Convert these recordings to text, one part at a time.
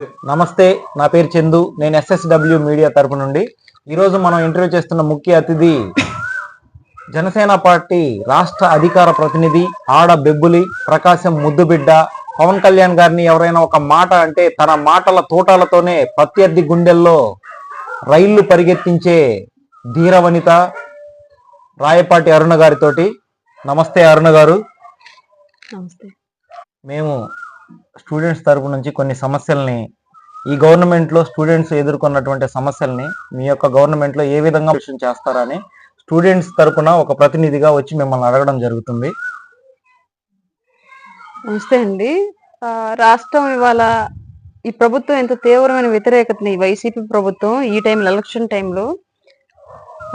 నమస్తే, నా పేరు చందు. నేను SSW మీడియా తరపు నుండి ఈరోజు మనం ఇంటర్వ్యూ చేస్తున్న ముఖ్య అతిథి జనసేన పార్టీ రాష్ట్ర అధికార ప్రతినిధి ఆడ బెబ్బులి ప్రకాశం ముద్దుబిడ్డ పవన్ కళ్యాణ్ గారిని ఎవరైనా ఒక మాట అంటే తన మాటల తోటాలతోనే ప్రత్యర్థి గుండెల్లో రైళ్లు పరిగెత్తించే ధీర వనిత రాయపాటి అరుణ గారితోటి. నమస్తే అరుణ గారు. నమస్తే. మేము స్టూడెంట్స్ తరపు నుంచి కొన్ని సమస్యల్ని, ఈ గవర్నమెంట్లో స్టూడెంట్స్ ఎదుర్కొన్నటువంటి సమస్యల్ని మీ యొక్క గవర్నమెంట్లో ఏ విధంగా చేస్తారని స్టూడెంట్స్ తరపున ఒక ప్రతినిధిగా వచ్చి మిమ్మల్ని అడగడం జరుగుతుంది. నమస్తే అండి. రాష్ట్రం ఇవాళ ఈ ప్రభుత్వం ఎంత తీవ్రమైన వ్యతిరేకతని వైసీపీ ప్రభుత్వం ఈ టైంలో ఎలక్షన్ టైంలో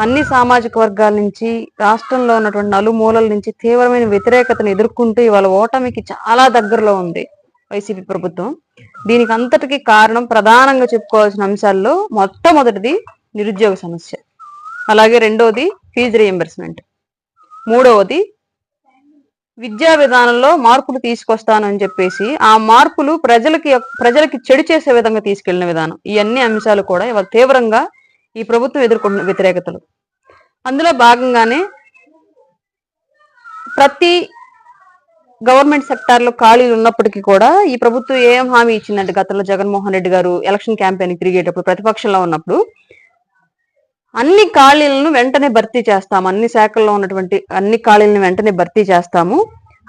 అన్ని సామాజిక వర్గాల నుంచి రాష్ట్రంలో ఉన్నటువంటి నలుమూలల నుంచి తీవ్రమైన వ్యతిరేకతను ఎదుర్కొంటూ ఇవాళ ఓటమికి చాలా దగ్గరలో ఉంది వైసీపీ ప్రభుత్వం. దీనికి అంతటికి కారణం ప్రధానంగా చెప్పుకోవాల్సిన అంశాల్లో మొట్టమొదటిది నిరుద్యోగ సమస్య, అలాగే రెండవది ఫీజు రీఎంబర్స్మెంట్, మూడవది విద్యా విధానంలో మార్పులు తీసుకొస్తానని చెప్పేసి ఆ మార్పులు ప్రజలకి చెడు చేసే విధంగా తీసుకెళ్లిన విధానం. ఈ అన్ని అంశాలు కూడా ఇవాళ తీవ్రంగా ఈ ప్రభుత్వం ఎదుర్కొంటున్న వ్యతిరేకతలు. అందులో భాగంగానే ప్రతి గవర్నమెంట్ సెక్టార్లో ఖాళీలు ఉన్నప్పటికీ కూడా ఈ ప్రభుత్వం ఏం హామీ ఇచ్చిందంటే, గతంలో జగన్మోహన్ రెడ్డి గారు ఎలక్షన్ క్యాంపెయిన్ తిరిగేటప్పుడు ప్రతిపక్షంలో ఉన్నప్పుడు అన్ని ఖాళీలను వెంటనే భర్తీ చేస్తాము, అన్ని శాఖల్లో ఉన్నటువంటి అన్ని ఖాళీలను వెంటనే భర్తీ చేస్తాము,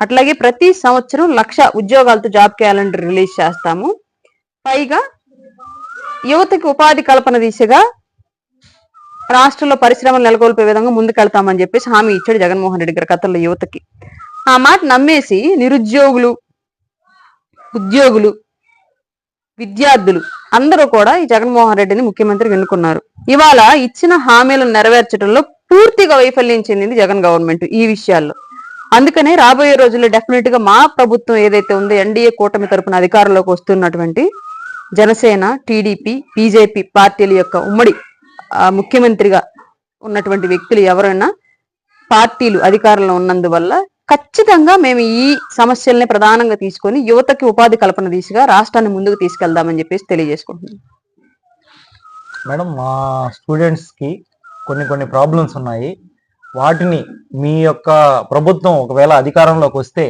అట్లాగే ప్రతి సంవత్సరం 1,00,000 ఉద్యోగాలతో జాబ్ క్యాలెండర్ రిలీజ్ చేస్తాము, పైగా యువతకి ఉపాధి కల్పన దిశగా రాష్ట్రంలో పరిశ్రమలు నెలకొల్పే విధంగా ముందుకెళ్తామని చెప్పేసి హామీ ఇచ్చాడు జగన్మోహన్ రెడ్డి గారు గతంలో యువతకి. ఆ మాట నమ్మేసి నిరుద్యోగులు, ఉద్యోగులు, విద్యార్థులు అందరూ కూడా ఈ జగన్మోహన్ రెడ్డిని ముఖ్యమంత్రిగా ఎన్నుకున్నారు. ఇవాళ ఇచ్చిన హామీలను నెరవేర్చడంలో పూర్తిగా వైఫల్యం చెందింది జగన్ గవర్నమెంట్ ఈ విషయాల్లో. అందుకనే రాబోయే రోజుల్లో డెఫినెట్ గా మా ప్రభుత్వం ఏదైతే ఉందో ఎన్డీఏ కూటమి తరపున అధికారంలోకి వస్తున్నటువంటి జనసేన, టీడీపీ, బీజేపీ పార్టీల యొక్క ఉమ్మడి ముఖ్యమంత్రిగా ఉన్నటువంటి వ్యక్తులు ఎవరైనా పార్టీలు అధికారంలో ఉన్నందువల్ల ఖచ్చితంగా మేము ఈ సమస్యల్ని ప్రధానంగా తీసుకొని యువతకి ఉపాధి కల్పన దిశగా రాష్ట్రాన్ని ముందుకు తీసుకెళ్దామని చెప్పేసి తెలియజేసుకుంటున్నాం. మేడం, మా స్టూడెంట్స్కి కొన్ని ప్రాబ్లమ్స్ ఉన్నాయి. వాటిని మీ యొక్క ప్రభుత్వం ఒకవేళ అధికారంలోకి వస్తే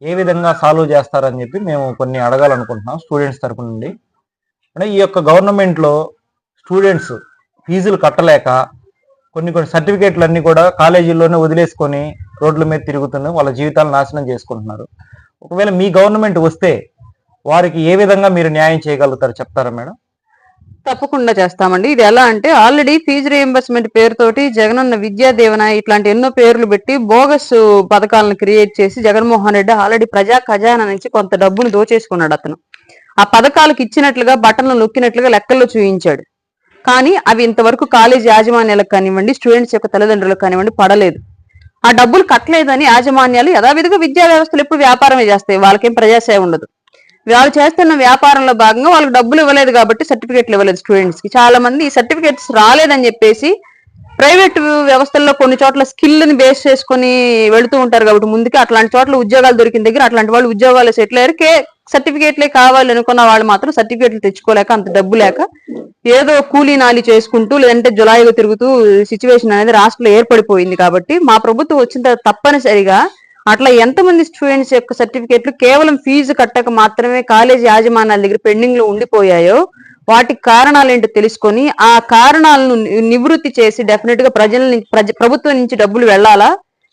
ఏ విధంగా సాల్వ్ చేస్తారని చెప్పి మేము కొన్ని అడగాలనుకుంటున్నాం స్టూడెంట్స్ తరపు నుండి. అంటే ఈ యొక్క గవర్నమెంట్లో స్టూడెంట్స్ ఫీజులు కట్టలేక కొన్ని సర్టిఫికేట్లు అన్నీ కూడా కాలేజీల్లోనే వదిలేసుకొని రోడ్ల మీద తిరుగుతున్నారు, వాళ్ళ జీవితాలు నాశనం చేసుకుంటున్నారు. ఒకవేళ మీ గవర్నమెంట్ వస్తే వారికి ఏ విధంగా మీరు న్యాయం చేయగలుగుతారు చెప్తారా మేడం? తప్పకుండా చేస్తామండి. ఇది ఎలా అంటే, ఆల్రెడీ ఫీజు రీఎంబర్స్మెంట్ పేరుతోటి జగనన్న విద్యా దీవెన ఇట్లాంటి ఎన్నో పేర్లు పెట్టి బోగస్ పథకాలను క్రియేట్ చేసి జగన్మోహన్ రెడ్డి ఆల్రెడీ ప్రజా ఖజానా నుంచి కొంత డబ్బును దోచేసుకున్నాడు. అతను ఆ పథకాలకు ఇచ్చినట్లుగా బటన్లు నొక్కినట్లుగా లెక్కల్లో చూపించాడు. కానీ అవి ఇంతవరకు కాలేజ్ యాజమాన్యాలకు కానివ్వండి, స్టూడెంట్స్ యొక్క తల్లిదండ్రులకు కానివ్వండి పడలేదు. ఆ డబ్బులు కట్టలేదని యాజమాన్యాలు యథావిధిగా విద్యా వ్యవస్థలు ఎప్పుడు వ్యాపారమే చేస్తాయి, వాళ్ళకేం ప్రజాసేవ ఉండదు. వాళ్ళు చేస్తున్న వ్యాపారంలో భాగంగా వాళ్ళకి డబ్బులు ఇవ్వలేదు కాబట్టి సర్టిఫికేట్లు ఇవ్వలేదు స్టూడెంట్స్ కి. చాలా మంది ఈ సర్టిఫికేట్స్ రాలేదని చెప్పేసి ప్రైవేట్ వ్యవస్థల్లో కొన్ని చోట్ల స్కిల్ని బేస్ చేసుకుని వెళుతూ ఉంటారు కాబట్టి ముందుకి అట్లాంటి చోట్ల ఉద్యోగాలు దొరికిన దగ్గర అట్లాంటి వాళ్ళు ఉద్యోగాలు సెటిల్ అయ్యారు. సర్టిఫికేట్లే కావాలి అనుకున్న వాళ్ళు మాత్రం సర్టిఫికేట్లు తెచ్చుకోలేక, అంత డబ్బు లేక ఏదో కూలీ నాలి చేసుకుంటూ లేదంటే జులాయిగా తిరుగుతూ సిచ్యువేషన్ అనేది రాష్ట్రంలో ఏర్పడిపోయింది. కాబట్టి మా ప్రభుత్వం వచ్చిన తర్వాత తప్పనిసరిగా అట్లా ఎంతమంది స్టూడెంట్స్ యొక్క సర్టిఫికేట్లు కేవలం ఫీజు కట్టక మాత్రమే కాలేజీ యాజమాన్యాల దగ్గర పెండింగ్ లో ఉండిపోయాయో వాటికి కారణాలు ఏంటో తెలుసుకొని ఆ కారణాలను నివృత్తి చేసి డెఫినెట్ గా ప్రభుత్వం నుంచి డబ్బులు వెళ్లాలా,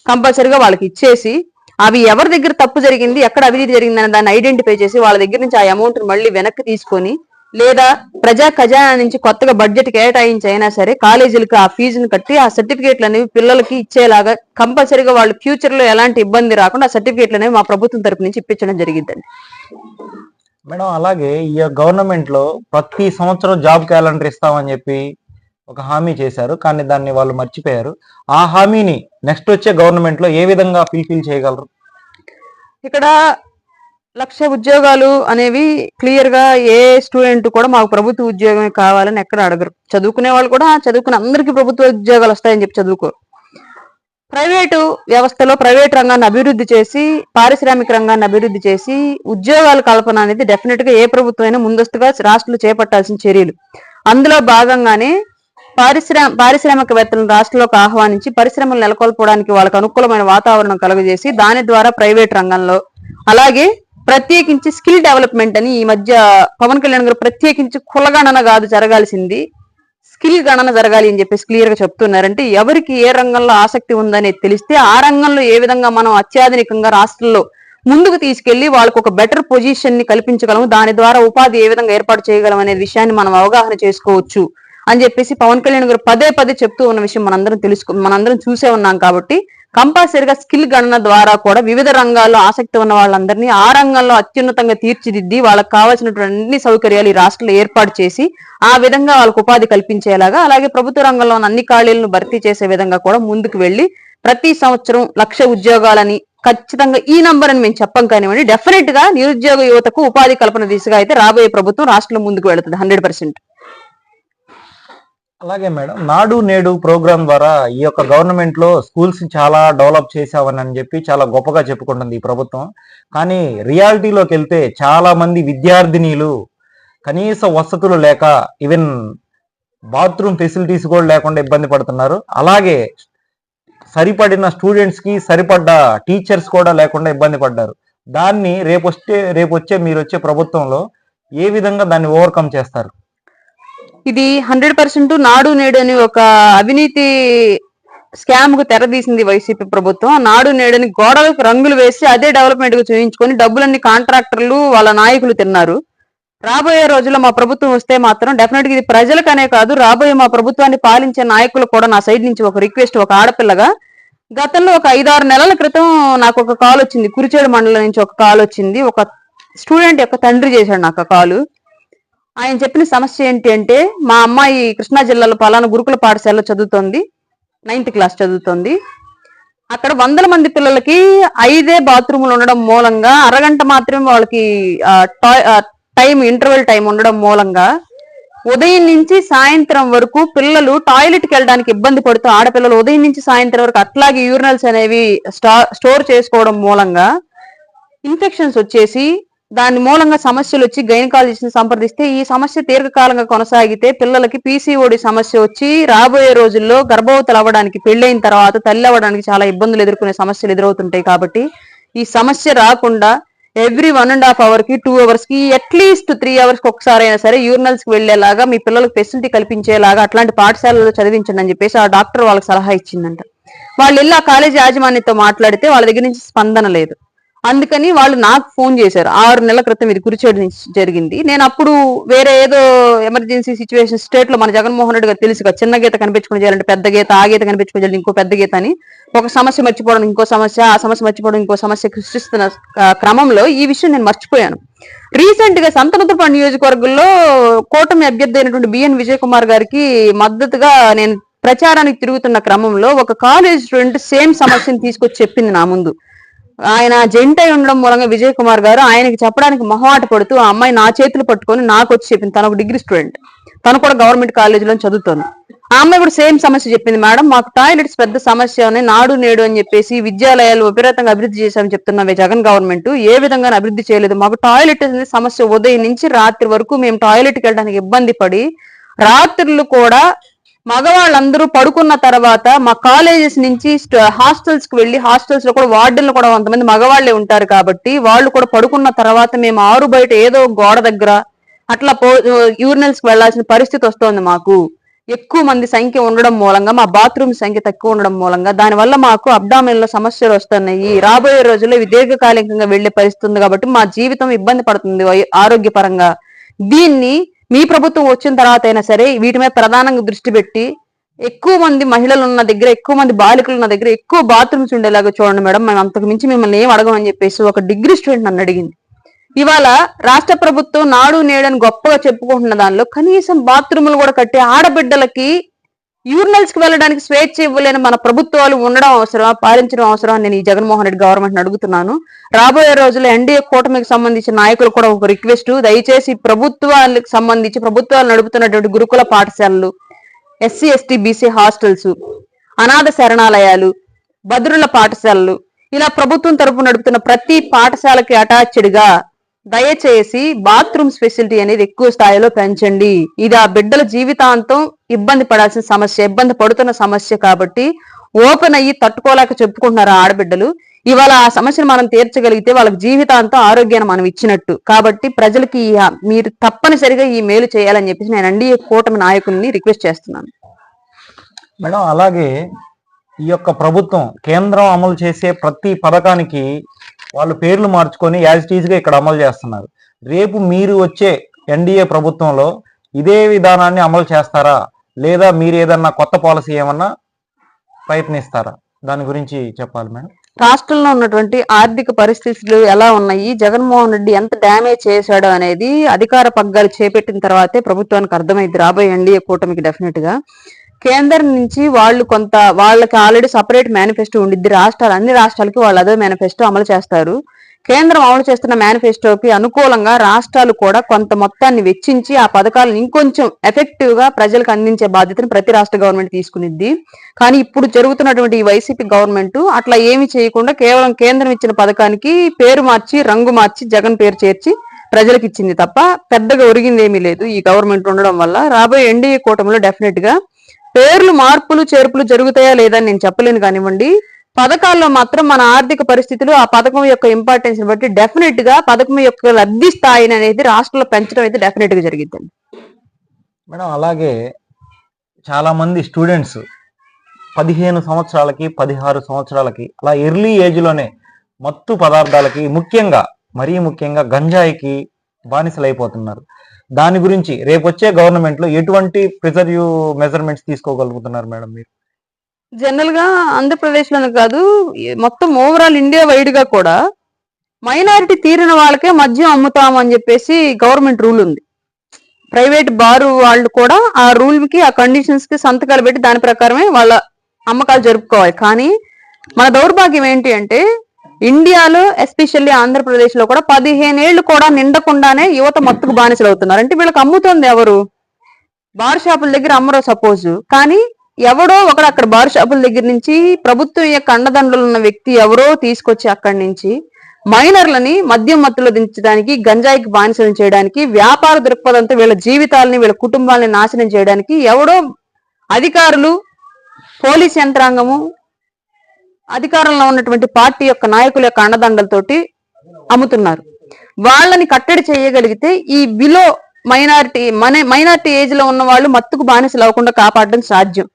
కంపల్సరిగా వాళ్ళకి ఇచ్చేసి అవి ఎవరి దగ్గర తప్పు జరిగింది, ఎక్కడ అవినీతి జరిగిందని దాన్ని ఐడెంటిఫై చేసి వాళ్ళ దగ్గర నుంచి ఆ అమౌంట్ మళ్ళీ వెనక్కి తీసుకొని లేదా ప్రజా ఖజానా నుంచి కొత్తగా బడ్జెట్ కేటాయించి అయినా సరే కాలేజీలకు ఆ ఫీజును కట్టి ఆ సర్టిఫికేట్లు అనేవి పిల్లలకి ఇచ్చేలాగా కంపల్సరీగా వాళ్ళు ఫ్యూచర్ లో ఎలాంటి ఇబ్బంది రాకుండా ఆ సర్టిఫికేట్లు అనేవి మా ప్రభుత్వం తరపు నుంచి ఇప్పించడం జరిగిందండి. మేడం, అలాగే ఈ గవర్నమెంట్ లో ప్రతి సంవత్సరం జాబ్ క్యాలెండర్ ఇస్తామని చెప్పి ఒక హామీ చేశారు, కానీ దాన్ని వాళ్ళు మర్చిపోయారు. ఆ హామీని నెక్స్ట్ వచ్చే గవర్నమెంట్ లో ఏ విధంగా ఫుల్ఫిల్ చేయగలరు? ఇక్కడ 1,00,000 ఉద్యోగాలు అనేవి క్లియర్ గా ఏ స్టూడెంట్ కూడా మాకు ప్రభుత్వ ఉద్యోగమే కావాలని ఎక్కడ అడగరు. చదువుకునే వాళ్ళు కూడా చదువుకునే అందరికీ ప్రభుత్వ ఉద్యోగాలు వస్తాయని చెప్పి చదువుకోరు. ప్రైవేటు వ్యవస్థలో ప్రైవేట్ రంగాన్ని అభివృద్ధి చేసి పారిశ్రామిక రంగాన్ని అభివృద్ధి చేసి ఉద్యోగాల కల్పన అనేది డెఫినెట్ గా ఏ ప్రభుత్వమైనా ముందస్తుగా రాష్ట్రాలు చేపట్టాల్సిన చర్యలు. అందులో భాగంగానే పారిశ్రామికవేత్తలను రాష్ట్రంలోకి ఆహ్వానించి పరిశ్రమలు నెలకొల్పడానికి వాళ్ళకు అనుకూలమైన వాతావరణం కలుగజేసి దాని ద్వారా ప్రైవేట్ రంగంలో, అలాగే ప్రత్యేకించి స్కిల్ డెవలప్మెంట్ అని ఈ మధ్య పవన్ కళ్యాణ్ గారు ప్రత్యేకించి కులగణన కాదు జరగాల్సింది, స్కిల్ గణన జరగాలి అని చెప్పేసి క్లియర్ గా చెప్తున్నారంటే ఎవరికి ఏ రంగంలో ఆసక్తి ఉందనేది తెలిస్తే ఆ రంగంలో ఏ విధంగా మనం అత్యాధునికంగా రాష్ట్రంలో ముందుకు తీసుకెళ్లి వాళ్ళకు ఒక బెటర్ పొజిషన్ ని కల్పించగలము, దాని ద్వారా ఉపాధి ఏ విధంగా ఏర్పాటు చేయగలం అనే విషయాన్ని మనం అవగాహన చేసుకోవచ్చు అని చెప్పేసి పవన్ కళ్యాణ్ గారు పదే పదే చెప్తూ ఉన్న విషయం మనందరం చూసే ఉన్నాం. కాబట్టి కంపల్సరిగా స్కిల్ గణన ద్వారా కూడా వివిధ రంగాల్లో ఆసక్తి ఉన్న వాళ్ళందరినీ ఆ రంగంలో అత్యున్నతంగా తీర్చిదిద్ది వాళ్ళకి కావాల్సినటువంటి అన్ని సౌకర్యాలు ఈ రాష్ట్రంలో ఏర్పాటు చేసి ఆ విధంగా వాళ్ళకు ఉపాధి కల్పించేలాగా, అలాగే ప్రభుత్వ రంగంలో ఉన్న అన్ని ఖాళీలను భర్తీ చేసే విధంగా కూడా ముందుకు వెళ్లి ప్రతి సంవత్సరం 1,00,000 ఉద్యోగాలని ఖచ్చితంగా ఈ నంబర్ అని మేము చెప్పం కానివ్వండి, డెఫినెట్ గా నిరుద్యోగ యువతకు ఉపాధి కల్పన దిశగా అయితే రాబోయే ప్రభుత్వం రాష్ట్రంలో ముందుకు వెళుతుంది 100%. అలాగే మేడం, నాడు నేడు ప్రోగ్రాం ద్వారా ఈ యొక్క గవర్నమెంట్ లో స్కూల్స్ చాలా డెవలప్ చేసావని చెప్పి చాలా గొప్పగా చెప్పుకుంటుంది ఈ ప్రభుత్వం. కానీ రియాలిటీలోకి వెళ్తే చాలా మంది విద్యార్థినీలు కనీస వసతులు లేక ఈవెన్ బాత్రూమ్ ఫెసిలిటీస్ కూడా లేకుండా ఇబ్బంది పడుతున్నారు. అలాగే సరిపడిన స్టూడెంట్స్ కి సరిపడ్డ టీచర్స్ కూడా లేకుండా ఇబ్బంది పడ్డారు. దాన్ని రేపొచ్చే మీరు వచ్చే ప్రభుత్వంలో ఏ విధంగా దాన్ని ఓవర్కమ్ చేస్తారు? ఇది 100% నాడు నేడు అని ఒక అవినీతి స్కామ్ కు తెరదీసింది వైసీపీ ప్రభుత్వం. నాడు నేడని గోడలకు రంగులు వేసి అదే డెవలప్మెంట్ కు చూయించుకొని డబ్బులన్నీ కాంట్రాక్టర్లు వాళ్ళ నాయకులు తిన్నారు. రాబోయే రోజుల్లో మా ప్రభుత్వం వస్తే మాత్రం డెఫినెట్ గా ఇది ప్రజలకనే కాదు, రాబోయే మా ప్రభుత్వాన్ని పాలించే నాయకులు కూడా నా సైడ్ నుంచి ఒక రిక్వెస్ట్, ఒక ఆడపిల్లగా గతంలో ఒక 5-6 నెలల క్రితం నాకు ఒక కాల్ వచ్చింది, కురిచేడు మండలం నుంచి ఒక కాల్ వచ్చింది. ఒక స్టూడెంట్ యొక్క తండ్రి చేశాడు నాకు ఆ కాలు. ఆయన చెప్పిన సమస్య ఏంటి అంటే, మా అమ్మాయి కృష్ణా జిల్లాలో పలానా గురుకుల పాఠశాలలో చదువుతోంది, 9th క్లాస్ చదువుతోంది. అక్కడ 100 మంది పిల్లలకి 5 బాత్రూములు ఉండడం మూలంగా అరగంట మాత్రమే వాళ్ళకి ఇంటర్వెల్ టైం ఉండడం మూలంగా ఉదయం నుంచి సాయంత్రం వరకు పిల్లలు టాయిలెట్ కి వెళ్ళడానికి ఇబ్బంది పడుతూ ఆడపిల్లలు ఉదయం నుంచి సాయంత్రం వరకు అట్లాగే యూరినల్స్ అనేవి స్టోర్ చేసుకోవడం మూలంగా ఇన్ఫెక్షన్స్ వచ్చేసి దాని మూలంగా సమస్యలు వచ్చి గైనకాలజిస్ట్ని సంప్రదిస్తే ఈ సమస్య దీర్ఘకాలంగా కొనసాగితే పిల్లలకి పీసీఓడి సమస్య వచ్చి రాబోయే రోజుల్లో గర్భవతులు అవ్వడానికి, పెళ్ళైన తర్వాత తల్లి అవ్వడానికి చాలా ఇబ్బందులు ఎదుర్కొనే సమస్యలు ఎదురవుతుంటాయి. కాబట్టి ఈ సమస్య రాకుండా ఎవ్రీ 1.5 hour కి 2 hours కి అట్లీస్ట్ 3 hours కి ఒకసారి అయినా సరే యూరినల్స్ కి వెళ్లేలాగా మీ పిల్లలకు ఫెసిలిటీ కల్పించేలాగా అట్లాంటి పాఠశాలలో చదివించండి అని చెప్పేసి ఆ డాక్టర్ వాళ్ళకి సలహా ఇచ్చిందంట. వాళ్ళు వెళ్ళి ఆ కాలేజీ యాజమాన్యంతో మాట్లాడితే వాళ్ళ దగ్గర నుంచి స్పందన లేదు. అందుకని వాళ్ళు నాకు ఫోన్ చేశారు. 6 నెలల క్రితం ఇది కురిచేడు నుంచి జరిగింది. నేను అప్పుడు వేరే ఏదో ఎమర్జెన్సీ సిచ్యువేషన్ స్టేట్ లో మన జగన్మోహన్ రెడ్డి గారు తెలుసు, చిన్న గీత కనిపించుకుని చేయాలంటే పెద్ద గీత, ఆ గీత కనిపించుకుని చేయాలి ఇంకో పెద్ద గీత అని, ఒక సమస్య మర్చిపోవడం ఇంకో సమస్య, ఆ సమస్య మర్చిపోవడం ఇంకో సమస్య సృష్టిస్తున్న క్రమంలో ఈ విషయం నేను మర్చిపోయాను. రీసెంట్ గా సంతనూతలపాడు నియోజకవర్గంలో కూటమి అభ్యర్థి అయినటువంటి బిఎన్ విజయ్ కుమార్ గారికి మద్దతుగా నేను ప్రచారానికి తిరుగుతున్న క్రమంలో ఒక కాలేజ్ స్టూడెంట్ సేమ్ సమస్యను తీసుకొచ్చి చెప్పింది నా ముందు. ఆయన జెంట్ అయి ఉండడం మూలంగా విజయ్ కుమార్ గారు ఆయనకి చెప్పడానికి మొహమాట పడుతూ ఆ అమ్మాయి నా చేతులు పట్టుకొని నాకు వచ్చి చెప్పింది. తను ఒక డిగ్రీ స్టూడెంట్, తను కూడా గవర్నమెంట్ కాలేజీలో చదువుతోంది. ఆ అమ్మాయి కూడా సేమ్ సమస్య చెప్పింది. మేడం మాకు టాయిలెట్స్ పెద్ద సమస్య అని నాడు నేడు అని చెప్పేసి విద్యాలయాలు విపరీతంగా అభివృద్ధి చేశామని చెప్తున్నా జగన్ గవర్నమెంట్ ఏ విధంగా అభివృద్ధి చేయలేదు. మాకు టాయిలెట్ అనేది సమస్య, ఉదయం నుంచి రాత్రి వరకు మేము టాయిలెట్కి వెళ్ళడానికి ఇబ్బంది పడి రాత్రులు కూడా మగవాళ్ళందరూ పడుకున్న తర్వాత మా కాలేజెస్ నుంచి హాస్టల్స్ కి వెళ్లి హాస్టల్స్ లో కూడా వార్డులు కూడా కొంతమంది మగవాళ్లే ఉంటారు కాబట్టి వాళ్ళు కూడా పడుకున్న తర్వాత మేము ఆరు బయట ఏదో గోడ దగ్గర అట్లా యూరినల్స్ కి వెళ్లాల్సిన పరిస్థితి వస్తోంది. మాకు ఎక్కువ మంది సంఖ్య ఉండడం మూలంగా, మా బాత్రూమ్ సంఖ్య తక్కువ ఉండడం మూలంగా దానివల్ల మాకు అబ్డామిన్ లో సమస్యలు వస్తున్నాయి. రాబోయే రోజుల్లో ఇవి దీర్ఘకాలికంగా వెళ్లే పరిస్థితి ఉంది కాబట్టి మా జీవితం ఇబ్బంది పడుతుంది ఆరోగ్యపరంగా. దీన్ని మీ ప్రభుత్వం వచ్చిన తర్వాత అయినా సరే వీటి మీద ప్రధానంగా దృష్టి పెట్టి ఎక్కువ మంది మహిళలు ఉన్న దగ్గర, ఎక్కువ మంది బాలికలు ఉన్న దగ్గర ఎక్కువ బాత్రూమ్స్ ఉండేలాగా చూడండి మేడం, మేము అంతకు మించి మిమ్మల్ని ఏం అడగమని చెప్పేసి ఒక డిగ్రీ స్టూడెంట్ నన్ను అడిగింది. ఇవాళ రాష్ట్ర ప్రభుత్వం నాడు నేడని గొప్పగా చెప్పుకుంటున్న దానిలో కనీసం బాత్రూములు కూడా కట్టి ఆడబిడ్డలకి యూరినల్స్ కి వెళ్ళడానికి స్వేచ్ఛ ఇవ్వలేని మన ప్రభుత్వాలు ఉండడం అవసరం, పాలించడం అవసరం అని నేను ఈ జగన్మోహన్ రెడ్డి గవర్నమెంట్ అడుగుతున్నాను. రాబోయే రోజుల్లో ఎన్డీఏ కూటమికి సంబంధించిన నాయకులు కూడా ఒక రిక్వెస్ట్, దయచేసి ప్రభుత్వాలకు సంబంధించి ప్రభుత్వాలు నడుపుతున్నటువంటి గురుకుల పాఠశాలలు, ఎస్సీ ఎస్టీ బీసీ హాస్టల్స్, అనాథ శరణాలయాలు, బదురుల పాఠశాలలు, ఇలా ప్రభుత్వం తరపున నడుపుతున్న ప్రతి పాఠశాలకి అటాచ్డ్ గా దయచేసి బాత్రూమ్స్ ఫెసిలిటీ అనేది ఎక్కువ స్థాయిలో పెంచండి. ఇది ఆ బిడ్డల జీవితాంతం ఇబ్బంది పడాల్సిన సమస్య, ఇబ్బంది పడుతున్న సమస్య కాబట్టి ఓపెన్ అయ్యి తట్టుకోలేక చెప్పుకుంటున్నారు ఆ ఆడబిడ్డలు. ఇవాళ ఆ సమస్యను మనం తీర్చగలిగితే వాళ్ళకి జీవితాంతం ఆరోగ్యాన్ని మనం ఇచ్చినట్టు. కాబట్టి ప్రజలకి మీరు తప్పనిసరిగా ఈ మేలు చేయాలని చెప్పేసి నేను ఎన్డీఏ కూటమి నాయకుల్ని రిక్వెస్ట్ చేస్తున్నాను. మేడం, అలాగే ఈ యొక్క ప్రభుత్వం కేంద్రం అమలు చేసే ప్రతి పథకానికి వాళ్ళు పేర్లు మార్చుకొని యాజ్ ఇట్ ఈజ్ గా ఇక్కడ అమలు చేస్తున్నారు. రేపు మీరు వచ్చే ఎన్డీఏ ప్రభుత్వంలో ఇదే విధానాన్ని అమలు చేస్తారా, లేదా మీరు ఏదన్నా కొత్త పాలసీ ఏమన్నా ప్రయత్నిస్తారా? దాని గురించి చెప్పాలి మేడం. రాష్ట్రంలో ఉన్నటువంటి ఆర్థిక పరిస్థితులు ఎలా ఉన్నాయి, జగన్మోహన్ రెడ్డి ఎంత డ్యామేజ్ చేశాడో అనేది అధికార పగ్గాలు చేపట్టిన తర్వాతే ప్రభుత్వానికి అర్థమైంది, రాబోయే ఎన్డీఏ కూటమికి డెఫినెట్ గా. కేంద్రం నుంచి వాళ్ళు వాళ్ళకి ఆల్రెడీ సపరేట్ మేనిఫెస్టో ఉండిద్ది. అన్ని రాష్ట్రాలకి వాళ్ళు అదే మేనిఫెస్టో అమలు చేస్తారు. కేంద్రం అమలు చేస్తున్న మేనిఫెస్టోకి అనుకూలంగా రాష్ట్రాలు కూడా కొంత మొత్తాన్ని వెచ్చించి ఆ పథకాలను ఇంకొంచెం ఎఫెక్టివ్ గా ప్రజలకు అందించే బాధ్యతను ప్రతి రాష్ట్ర గవర్నమెంట్ తీసుకునిద్ది. కానీ ఇప్పుడు జరుగుతున్నటువంటి ఈ వైసీపీ గవర్నమెంట్ అట్లా ఏమి చేయకుండా కేవలం కేంద్రం ఇచ్చిన పథకానికి పేరు మార్చి, రంగు మార్చి, జగన్ పేరు చేర్చి ప్రజలకు ఇచ్చింది తప్ప పెద్దగా ఒరిగింది ఏమీ లేదు ఈ గవర్నమెంట్ ఉండడం వల్ల. రాబోయే ఎన్డీఏ కూటమిలో డెఫినెట్ గా పేర్లు మార్పులు చేర్పులు జరుగుతాయా లేదని నేను చెప్పలేను కానివ్వండి, పథకాల్లో మాత్రం మన ఆర్థిక పరిస్థితులు ఆ పథకం యొక్క ఇంపార్టెన్స్ బట్టి డెఫినెట్ గా పథకం యొక్క లబ్ధి స్థాయిని అనేది రాష్ట్రంలో పెంచడం అయితే డెఫినెట్ గా జరిగిద్దండి. మేడం, అలాగే చాలా మంది స్టూడెంట్స్ 15 సంవత్సరాలకి 16 సంవత్సరాలకి అలా ఎర్లీ ఏజ్ లోనే మత్తు పదార్థాలకి మరీ ముఖ్యంగా గంజాయికి బానిసలైపోతున్నారు. దాని గురించి రేపు వచ్చే గవర్నమెంట్ లో ఎటువంటి ప్రిజర్వ్ మెజర్మెంట్స్ తీసుకోగలుగుతున్నారు మేడం మీరు? జనరల్ గా ఆంధ్రప్రదేశ్ లోనే కాదు, మొత్తం ఓవరాల్ ఇండియా వైడ్ గా కూడా మైనారిటీ తీరిన వాళ్ళకే మద్యం అమ్ముతాం అని చెప్పేసి గవర్నమెంట్ రూల్ ఉంది. ప్రైవేట్ బారు వాళ్ళు కూడా ఆ రూల్ కి, ఆ కండిషన్స్ కి సంతకాలు పెట్టి దాని ప్రకారమే వాళ్ళ అమ్మకాలు జరుపుకోవాలి. కానీ మన దౌర్భాగ్యం ఏంటి అంటే ఇండియాలో ఎస్పెషల్లీ ఆంధ్రప్రదేశ్ లో కూడా 15 ఏళ్లు కూడా నిండకుండానే యువత మత్తుకు బానిసలు అవుతున్నారు. అంటే వీళ్ళకి అమ్ముతుంది ఎవరు? బార్ షాపుల దగ్గర అమ్మరో సపోజ్, కానీ ఎవడో ఒకడు అక్కడ బార్ షాపుల దగ్గర నుంచి ప్రభుత్వం యొక్క అండదండలు ఉన్న వ్యక్తి ఎవరో తీసుకొచ్చి అక్కడి నుంచి మైనర్లని మద్యం మత్తులో దించడానికి, గంజాయికి బానిసలు చేయడానికి, వ్యాపార దృక్పథంతో వీళ్ళ జీవితాలని, వీళ్ళ కుటుంబాలని నాశనం చేయడానికి ఎవడో అధికారులు, పోలీస్ యంత్రాంగము, అధికారంలో ఉన్నటువంటి పార్టీ యొక్క నాయకుల యొక్క అండదండలతోటి అమ్ముతున్నారు. వాళ్ళని కట్టడి చేయగలిగితే ఈ బిలో మైనారిటీ ఏజ్ లో ఉన్న వాళ్ళు మత్తుకు బానిసలు అవ్వకుండా కాపాడడం సాధ్యం.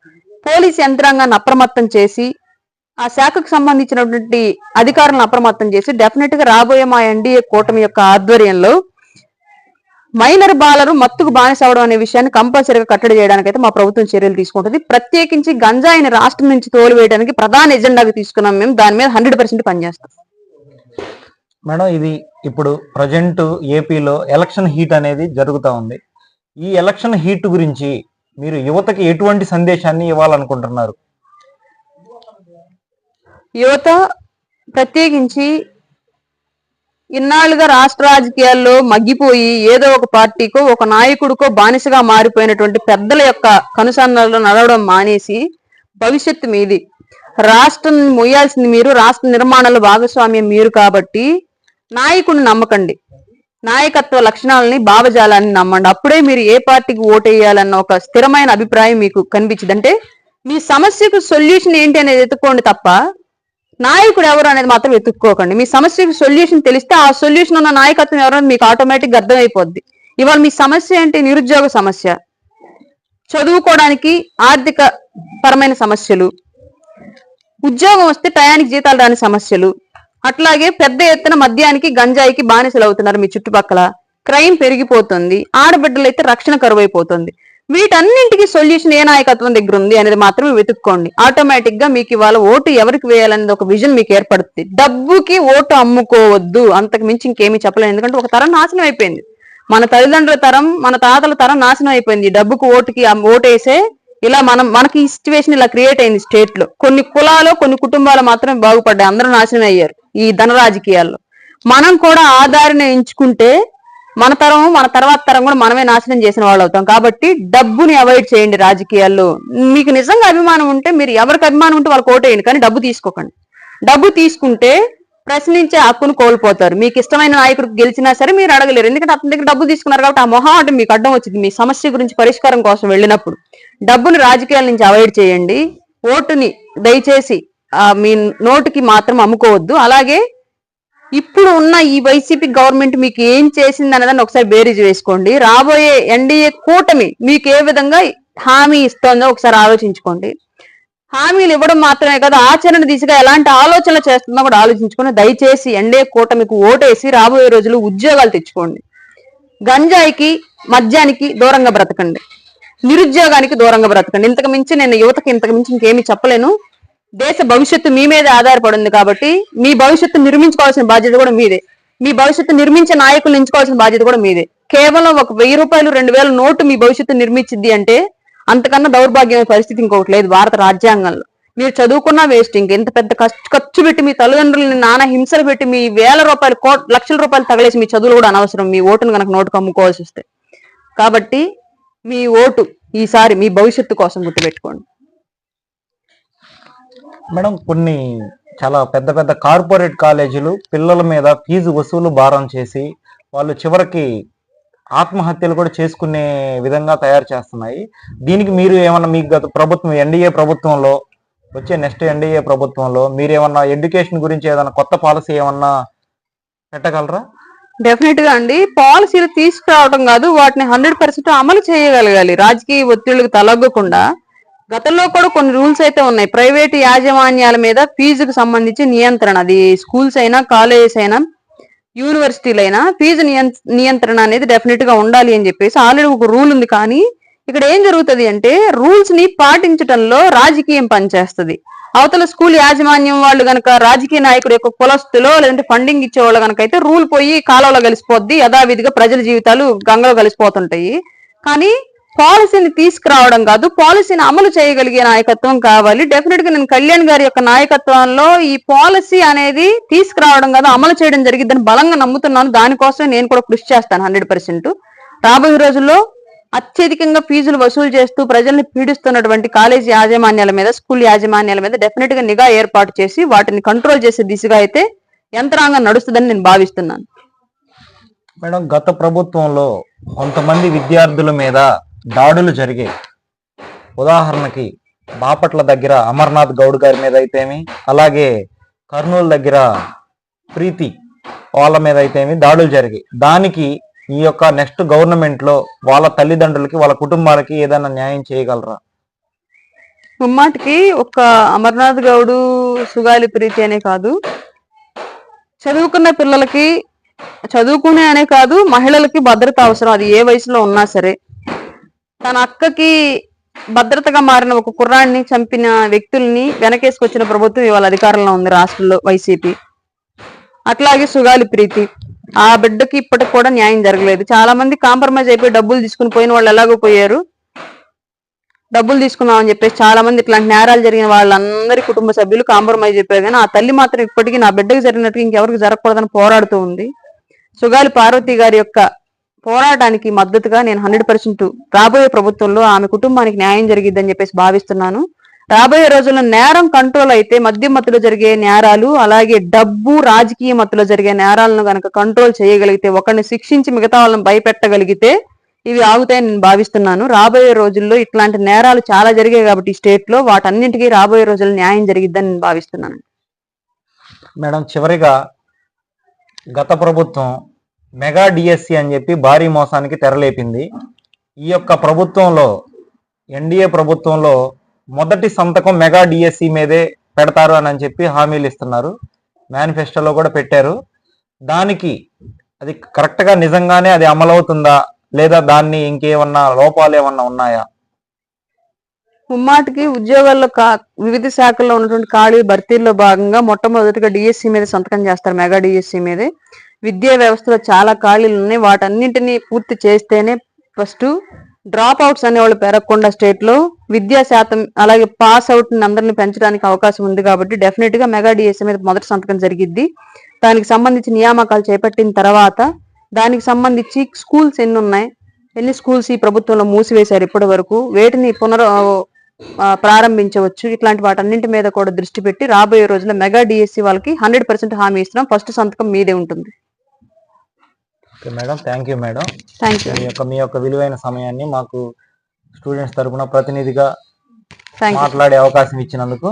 పోలీస్ యంత్రాంగాన్ని అప్రమత్తం చేసి, ఆ శాఖకు సంబంధించినటువంటి అధికారులను అప్రమత్తం చేసి డెఫినెట్ గా రాబోయే మా ఎన్డీఏ కూటమి యొక్క ఆధ్వర్యంలో మైనర్ బాలరు మత్తుకు బానిస అవడం అనే విషయాన్ని కంపల్సరీగా కట్టడి చేయడానికి అయితే మా ప్రభుత్వం చర్యలు తీసుకుంటుంది. ప్రత్యేకించి గంజాయిని రాష్ట్రం నుంచి తోలివేయడానికి ప్రధాన ఎజెండాగా తీసుకున్నాం మేము. దాని మీద 100% పనిచేస్తాం. మేడం, ఇది ఇప్పుడు ప్రజెంట్ ఏపీలో ఎలక్షన్ హీట్ అనేది జరుగుతూ ఉంది. ఈ ఎలక్షన్ హీట్ గురించి మీరు యువతకి ఎటువంటి సందేశాన్ని ఇవ్వాలనుకుంటున్నారు? యువత ప్రత్యేకించి ఇన్నాళ్ళుగా రాష్ట్ర రాజకీయాల్లో మగ్గిపోయి ఏదో ఒక పార్టీకో, ఒక నాయకుడికో బానిసగా మారిపోయినటువంటి పెద్దల యొక్క కనుసన్నల్లో నడవడం మానేసి, భవిష్యత్తు మీది, రాష్ట్రం మొయ్యాల్సింది మీరు, రాష్ట్ర నిర్మాణంలో భాగస్వామ్యం మీరు కాబట్టి నాయకుడిని నమ్మకండి, నాయకత్వ లక్షణాలని, భావజాలాన్ని నమ్మండి. అప్పుడే మీరు ఏ పార్టీకి ఓటేయాలన్న ఒక స్థిరమైన అభిప్రాయం మీకు కనిపించింది. అంటే మీ సమస్యకు సొల్యూషన్ ఏంటి అనేది ఎత్తుక్కోండి తప్ప నాయకుడు ఎవరు అనేది మాత్రం వెతుక్కోకండి. మీ సమస్యకు సొల్యూషన్ తెలిస్తే ఆ సొల్యూషన్ ఉన్న నాయకత్వం ఎవరో మీకు ఆటోమేటిక్ అర్థమైపోద్ది. ఇవాళ మీ సమస్య ఏంటి? నిరుద్యోగ సమస్య, చదువుకోవడానికి ఆర్థిక పరమైన సమస్యలు, ఉద్యోగం వస్తే టయానికి జీతాలు రాని సమస్యలు, అట్లాగే పెద్ద ఎత్తున మద్యానికి, గంజాయికి బానిసలు అవుతున్నారు మీ చుట్టుపక్కల, క్రైమ్ పెరిగిపోతుంది, ఆడబిడ్డలు అయితే రక్షణ కరువైపోతుంది. వీటన్నింటికి సొల్యూషన్ ఏ నాయకత్వం దగ్గర ఉంది అనేది మాత్రమే వెతుక్కోండి. ఆటోమేటిక్ గా మీకు ఇవాళ ఓటు ఎవరికి వేయాలనేది ఒక విజన్ మీకు ఏర్పడుతుంది. డబ్బుకి ఓటు అమ్ముకోవద్దు, అంతకు మించి ఇంకేమీ చెప్పలేదు. ఎందుకంటే ఒక తరం నాశనం అయిపోయింది, మన తల్లిదండ్రుల తరం, మన తాతల తరం నాశనం అయిపోయింది. డబ్బుకు ఓటేసే ఇలా మనకి ఈ సిచ్యువేషన్ ఇలా క్రియేట్ అయింది స్టేట్ లో. కొన్ని కులాలు, కొన్ని కుటుంబాలు మాత్రమే బాగుపడ్డాయి, అందరూ నాశనం అయ్యారు ఈ ధన రాజకీయాల్లో. మనం కూడా ఆధారిని ఎంచుకుంటే మన తరం మన తర్వాత తరం కూడా మనమే నాశనం చేసిన వాళ్ళు అవుతాం. కాబట్టి డబ్బుని అవాయిడ్ చేయండి రాజకీయాల్లో. మీకు నిజంగా అభిమానం ఉంటే మీరు ఎవరికి అభిమానం ఉంటే వాళ్ళకి ఓటేయండి, కానీ డబ్బు తీసుకోకండి. డబ్బు తీసుకుంటే ప్రశ్నించే హక్కును కోల్పోతారు. మీకు ఇష్టమైన నాయకుడు గెలిచినా సరే మీరు అడగలేరు, ఎందుకంటే అతని దగ్గర డబ్బు తీసుకున్నారు కాబట్టి ఆ మొహం మీకు అడ్డం వచ్చింది. మీ సమస్య గురించి పరిష్కారం కోసం వెళ్ళినప్పుడు డబ్బును రాజకీయాల నుంచి అవాయిడ్ చేయండి. ఓటుని దయచేసి మీ నోటుకి మాత్రం అమ్ముకోవద్దు. అలాగే ఇప్పుడు ఉన్న ఈ వైసీపీ గవర్నమెంట్ మీకు ఏం చేసింది అన్నదాన్ని ఒకసారి బేరీజ్ వేసుకోండి. రాబోయే ఎన్డీఏ కూటమి మీకు ఏ విధంగా హామీ ఇస్తుందో ఒకసారి ఆలోచించుకోండి. హామీలు ఇవ్వడం మాత్రమే కాదు, ఆచరణ దిశగా ఎలాంటి ఆలోచనలు చేస్తుందో కూడా ఆలోచించుకొని దయచేసి ఎన్డీఏ కూటమికి ఓటేసి రాబోయే రోజులు ఉద్యోగాలు తెచ్చుకోండి. గంజాయికి మద్యానికి దూరంగా బ్రతకండి, నిరుద్యోగానికి దూరంగా బ్రతకండి. ఇంతకు మించి నేను యువతకి ఇంతకు మించి ఇంకేమీ చెప్పలేను. దేశ భవిష్యత్తు మీ మీదే ఆధారపడింది కాబట్టి మీ భవిష్యత్తు నిర్మించుకోవాల్సిన బాధ్యత కూడా మీదే. మీ భవిష్యత్తు నిర్మించే నాయకులు ఎంచుకోవాల్సిన బాధ్యత కూడా మీదే. కేవలం ఒక 1000 రూపాయలు 2000 నోటు మీ భవిష్యత్తు నిర్మించింది అంటే అంతకన్నా దౌర్భాగ్యమైన పరిస్థితి ఇంకొకటి లేదు భారత రాజ్యాంగంలో. మీరు చదువుకున్నా వేస్ట్. ఇంకెంత పెద్ద ఖర్చు పెట్టి మీ తల్లిదండ్రులని నానా హింసలు పెట్టి మీ 1000 రూపాయలు లక్షల రూపాయలు తగలేసి మీ చదువులు కూడా అనవసరం, మీ ఓటును కనుక నోటుకు అమ్ముకోవాల్సి వస్తే. కాబట్టి మీ ఓటు ఈసారి మీ భవిష్యత్తు కోసం గుర్తుపెట్టుకోండి. మేడం, కొన్ని చాలా పెద్ద పెద్ద కార్పొరేట్ కాలేజీలు పిల్లల మీద ఫీజు వసూలు భారం చేసి వాళ్ళు చివరికి ఆత్మహత్యలు కూడా చేసుకునే విధంగా తయారు చేస్తున్నాయి. దీనికి మీరు ఏమన్నా మీ గత ప్రభుత్వం ఎన్డీఏ ప్రభుత్వంలో వచ్చే నెక్స్ట్ ఎన్డీఏ ప్రభుత్వంలో మీరు ఏమన్నా ఎడ్యుకేషన్ గురించి ఏదైనా కొత్త పాలసీ ఏమన్నా పెట్టగలరా? డెఫినెట్ గా అండి. పాలసీలు తీసుకురావడం కాదు, వాటిని 100% అమలు చేయగలగాలి. రాజకీయ ఒత్తిళ్లకు తలగ్గకుండా గతంలో కూడా కొన్ని రూల్స్ అయితే ఉన్నాయి. ప్రైవేటు యాజమాన్యాల మీద ఫీజుకు సంబంధించి నియంత్రణ, అది స్కూల్స్ అయినా కాలేజెస్ అయినా యూనివర్సిటీలైనా ఫీజు నియంత్రణ అనేది డెఫినెట్ గా ఉండాలి అని చెప్పేసి ఆల్రెడీ ఒక రూల్ ఉంది. కానీ ఇక్కడ ఏం జరుగుతుంది అంటే రూల్స్ ని పాటించడంలో రాజకీయం పనిచేస్తుంది. అవతల స్కూల్ యాజమాన్యం వాళ్ళు గనక రాజకీయ నాయకుడు యొక్క కులస్తులో లేదంటే ఫండింగ్ ఇచ్చే వాళ్ళు కనుక అయితే రూల్ పోయి కాలంలో కలిసిపోద్ది, యథావిధిగా ప్రజల జీవితాలు గంగలో కలిసిపోతుంటాయి. కానీ పాలసీని తీసుకురావడం కాదు, పాలసీని అమలు చేయగలిగే నాయకత్వం కావాలి. డెఫినెట్ గా నేను కళ్యాణ్ గారి యొక్క నాయకత్వంలో ఈ పాలసీ అనేది తీసుకురావడం కాదు, అమలు చేయడం జరిగిద్దని బలంగా నమ్ముతున్నాను. దానికోసం నేను కూడా కృషి చేస్తాను 100%. రాబోయే రోజుల్లో అత్యధికంగా ఫీజులు వసూలు చేస్తూ ప్రజల్ని పీడిస్తున్నటువంటి కాలేజీ యాజమాన్యాల మీద, స్కూల్ యాజమాన్యాల మీద డెఫినెట్ గా నిఘా ఏర్పాటు చేసి వాటిని కంట్రోల్ చేసే దిశగా అయితే యంత్రాంగం నడుస్తుందని నేను భావిస్తున్నాను. మేడం, గత ప్రభుత్వంలో కొంతమంది విద్యార్థుల మీద దాడులు జరిగాయి. ఉదాహరణకి బాపట్ల దగ్గర అమర్నాథ్ గౌడ్ గారి మీద అయితేమి, అలాగే కర్నూలు దగ్గర ప్రీతి వాళ్ళ మీద అయితేమి దాడులు జరిగాయి. దానికి ఈ యొక్క నెక్స్ట్ గవర్నమెంట్ లో వాళ్ళ తల్లిదండ్రులకి వాళ్ళ కుటుంబాలకి ఏదైనా న్యాయం చేయగలరా? ముమ్మాటికి ఒక అమర్నాథ్ గౌడు సుగాలి ప్రీతి అనే కాదు, చదువుకున్న పిల్లలకి చదువుకునే అనే కాదు మహిళలకి భద్రత అవసరం. అది ఏ వయసులో ఉన్నా సరే. తన అక్కకి భద్రతగా మారిన ఒక కుర్రాన్ని చంపిన వ్యక్తుల్ని వెనకేసుకొచ్చిన ప్రభుత్వం ఇవాళ అధికారంలో ఉంది రాష్ట్రంలో, వైసీపీ. అట్లాగే సుగాలి ప్రీతి, ఆ బిడ్డకి ఇప్పటికి కూడా న్యాయం జరగలేదు. చాలా మంది కాంప్రమైజ్ అయిపోయి డబ్బులు తీసుకుని పోయిన వాళ్ళు ఎలాగో పోయారు. డబ్బులు తీసుకున్నామని చెప్పేసి చాలా మంది ఇట్లాంటి నేరాలు జరిగిన వాళ్ళందరి కుటుంబ సభ్యులు కాంప్రమైజ్ అయిపోయారు. కానీ ఆ తల్లి మాత్రం ఇప్పటికీ నా బిడ్డకు జరిగినట్టు ఇంకెవరికి జరగకూడదని పోరాడుతూ ఉంది. సుగాలి పార్వతి గారి యొక్క పోరాటానికి మద్దతుగా నేను 100% రాబోయే ప్రభుత్వంలో ఆమె కుటుంబానికి న్యాయం జరిగిద్దని చెప్పేసి భావిస్తున్నాను. రాబోయే రోజుల్లో నేరం కంట్రోల్ అయితే మద్యం మత్తులో జరిగే నేరాలు, అలాగే డబ్బు రాజకీయ మత్తులో జరిగే నేరాలను గనక కంట్రోల్ చేయగలిగితే, ఒకరిని శిక్షించి మిగతా వాళ్ళని భయపెట్టగలిగితే ఇవి ఆగుతాయని నేను భావిస్తున్నాను. రాబోయే రోజుల్లో ఇట్లాంటి నేరాలు చాలా జరిగాయి కాబట్టి స్టేట్ లో, వాటన్నింటికీ రాబోయే రోజుల్లో న్యాయం జరిగిద్దని నేను భావిస్తున్నాను. మేడం, చివరిగా గత ప్రభుత్వం మెగా డిఎస్సి అని చెప్పి భారీ మోసానికి తెరలేపింది. ఈ యొక్క ప్రభుత్వంలో ఎన్డీఏ ప్రభుత్వంలో మొదటి సంతకం మెగా డిఎస్సి మీదే పెడతారు అని చెప్పి హామీలు ఇస్తున్నారు. మేనిఫెస్టోలో కూడా పెట్టారు. దానికి అది కరెక్ట్ గా నిజంగానే అది అమలవుతుందా, లేదా దాన్ని ఇంకేమన్నా లోపాలు ఏమన్నా ఉన్నాయా? ముమ్మాటికి ఉద్యోగాల్లో వివిధ శాఖల్లో ఉన్నటువంటి ఖాళీ భర్తీల్లో భాగంగా మొట్టమొదటిగా డిఎస్సి మీద సంతకం చేస్తారు. మెగా డిఎస్సి మీదే. విద్యా వ్యవస్థలో చాలా ఖాళీలు ఉన్నాయి. వాటన్నింటినీ పూర్తి చేస్తేనే ఫస్ట్ డ్రాప్ అవుట్స్ అనేవాళ్ళు పెరగకుండా స్టేట్ లో విద్యా శాతం, అలాగే పాస్ అవుట్ అందరిని పెంచడానికి అవకాశం ఉంది. కాబట్టి డెఫినెట్ గా మెగా డిఎస్సి మీద మొదటి సంతకం జరిగిద్ది. దానికి సంబంధించి నియామకాలు చేపట్టిన తర్వాత దానికి సంబంధించి స్కూల్స్ ఎన్ని ఉన్నాయి, ఎన్ని స్కూల్స్ ఈ ప్రభుత్వంలో మూసివేశారు ఇప్పటి వరకు, వేటిని ప్రారంభించవచ్చు, ఇట్లాంటి వాటన్నింటి మీద కూడా దృష్టి పెట్టి రాబోయే రోజుల్లో మెగా డిఎస్సి వాళ్ళకి 100% హామీ ఇస్తున్నాం. ఫస్ట్ సంతకం మీదే ఉంటుంది. Madam, thank you madam. Thank you. మీ యొక్క విలువైన సమయాన్ని మాకు స్టూడెంట్స్ తరపున ప్రతినిధిగా మాట్లాడే అవకాశం ఇచ్చినందుకు